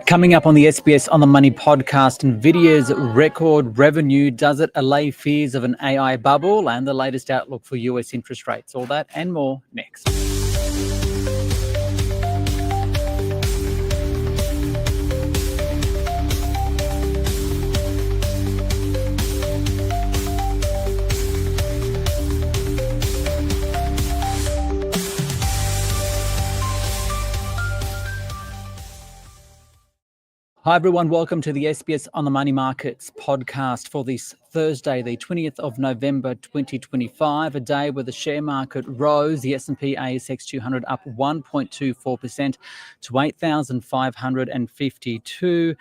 Coming up on the SBS On The Money podcast, Nvidia's record revenue, does it allay fears of an AI bubble, and the latest outlook for US interest rates? All that and more next. Hi everyone, welcome to the SBS On The Money Markets podcast for this Thursday, the 20th of November 2025, a day where the share market rose, the S&P ASX 200 up 1.24% to 8,552,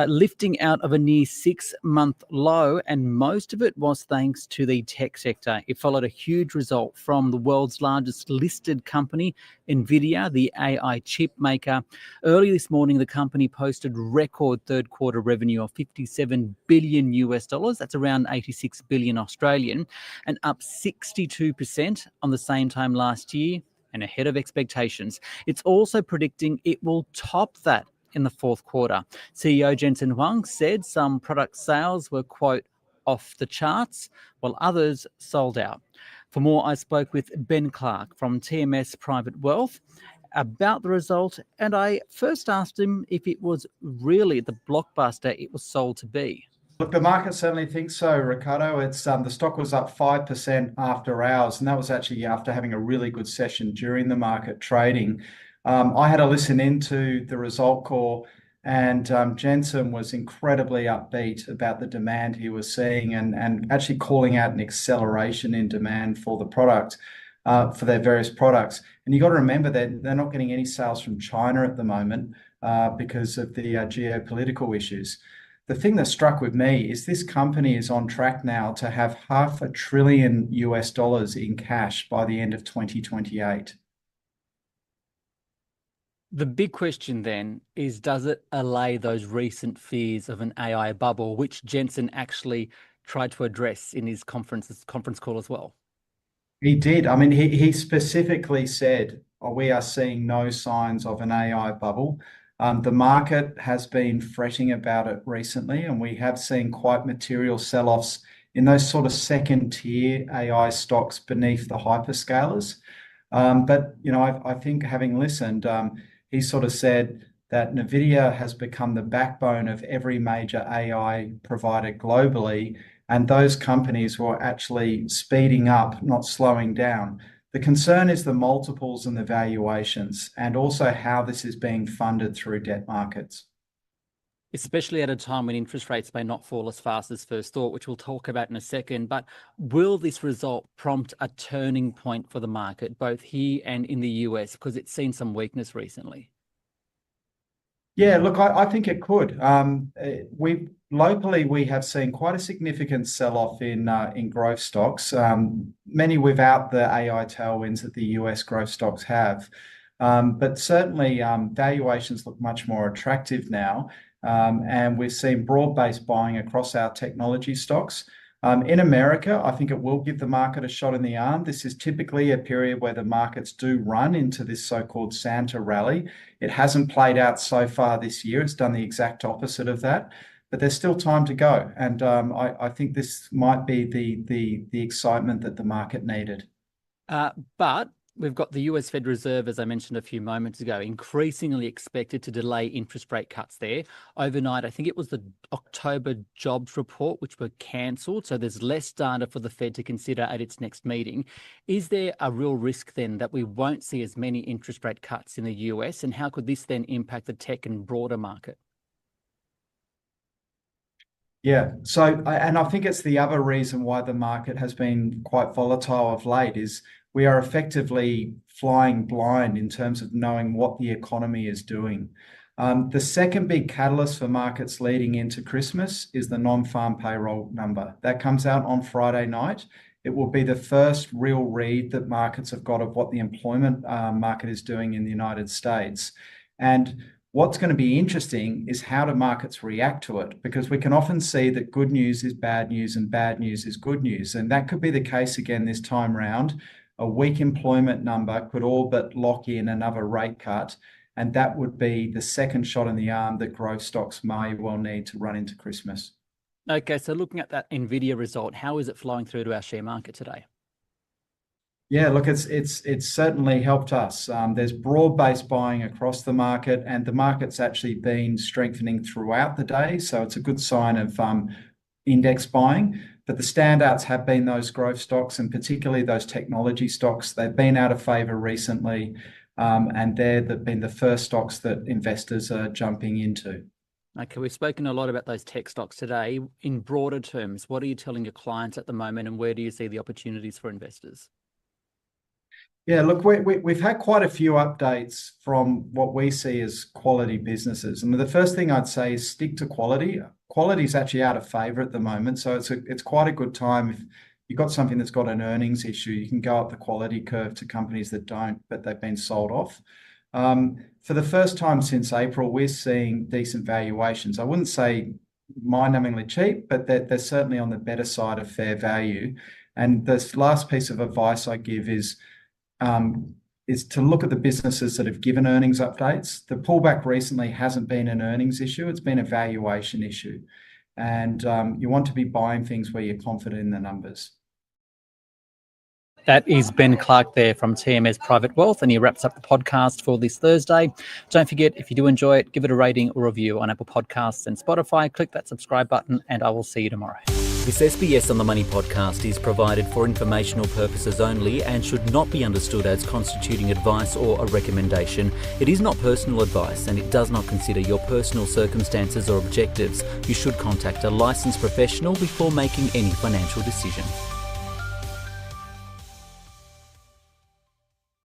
lifting out of a near 6-month low, and most of it was thanks to the tech sector. It followed a huge result from the world's largest listed company, Nvidia, the AI chip maker. Early this morning, the company posted record third quarter revenue of $57 billion US. That's around 86 billion Australian, and up 62% on the same time last year and ahead of expectations. It's also predicting it will top that in the fourth quarter. CEO Jensen Huang said some product sales were, quote, off the charts, while others sold out. For more, I spoke with Ben Clark from TMS Private Wealth about the result, and I first asked him if it was really the blockbuster it was sold to be. Look, the market certainly thinks so, Ricardo. It's the stock was up 5% after hours, and that was actually after having a really good session during the market trading. I had a listen into the result call, and Jensen was incredibly upbeat about the demand he was seeing, and actually calling out an acceleration in demand for the product, for their various products. And you got to remember that they're not getting any sales from China at the moment because of the geopolitical issues. The thing that struck with me is this company is on track now to have $500 billion US in cash by the end of 2028. The big question then is, does it allay those recent fears of an AI bubble, which Jensen actually tried to address in his conference call as well? He did. I mean, he specifically said, we are seeing no signs of an AI bubble. The market has been fretting about it recently, and we have seen quite material sell-offs in those sort of second-tier AI stocks beneath the hyperscalers. But, you know, I think having listened, he sort of said that Nvidia has become the backbone of every major AI provider globally, and those companies were actually speeding up, not slowing down. The concern is the multiples and the valuations, and also how this is being funded through debt markets. Especially at a time when interest rates may not fall as fast as first thought, which we'll talk about in a second. But will this result prompt a turning point for the market, both here and in the US, because it's seen some weakness recently? Yeah, look, I think it could. Locally, we have seen quite a significant sell-off in growth stocks, many without the AI tailwinds that the US growth stocks have. But certainly, valuations look much more attractive now, and we're seeing broad-based buying across our technology stocks. In America, I think it will give the market a shot in the arm. This is typically a period where the markets do run into this so-called Santa rally. It hasn't played out so far this year. It's done the exact opposite of that, but there's still time to go. And I think this might be the excitement that the market needed. But we've got the US Fed Reserve, as I mentioned a few moments ago, increasingly expected to delay interest rate cuts there. Overnight, I think it was the October jobs report, which were cancelled. So there's less data for the Fed to consider at its next meeting. Is there a real risk then that we won't see as many interest rate cuts in the US? And how could this then impact the tech and broader market? Yeah, so, and I think it's the other reason why the market has been quite volatile of late is we are effectively flying blind in terms of knowing what the economy is doing. The second big catalyst for markets leading into Christmas is the non-farm payroll number. That comes out on Friday night. It will be the first real read that markets have got of what the employment market is doing in the United States. And what's going to be interesting is how do markets react to it, because we can often see that good news is bad news and bad news is good news. And that could be the case again this time round. A weak employment number could all but lock in another rate cut. and that would be the second shot in the arm that growth stocks may well need to run into Christmas. Okay, so looking at that Nvidia result, how is it flowing through to our share market today? Yeah, look, it's certainly helped us. There's broad-based buying across the market, and the market's actually been strengthening throughout the day. So it's a good sign of index buying. But the standouts have been those growth stocks, and particularly those technology stocks. They've been out of favor recently, and they've been the first stocks that investors are jumping into. Okay, we've spoken a lot about those tech stocks today. In broader terms, what are you telling your clients at the moment, and where do you see the opportunities for investors? Yeah, look, we've had quite a few updates from what we see as quality businesses. And the first thing I'd say is stick to quality. Quality is actually out of favor at the moment. So it's quite a good time. If you've got something that's got an earnings issue, you can go up the quality curve to companies that don't, but they've been sold off. For the first time since April, we're seeing decent valuations. I wouldn't say mind-numbingly cheap, but they're certainly on the better side of fair value. And this last piece of advice I give is to look at the businesses that have given earnings updates. The pullback recently hasn't been an earnings issue, it's been a valuation issue. And you want to be buying things where you're confident in the numbers. That is Ben Clark there from TMS Private Wealth, and he wraps up the podcast for this Thursday. Don't forget, if you do enjoy it, give it a rating or review on Apple Podcasts and Spotify. Click that subscribe button, and I will see you tomorrow. This SBS on the Money podcast is provided for informational purposes only and should not be understood as constituting advice or a recommendation. It is not personal advice and it does not consider your personal circumstances or objectives. You should contact a licensed professional before making any financial decision.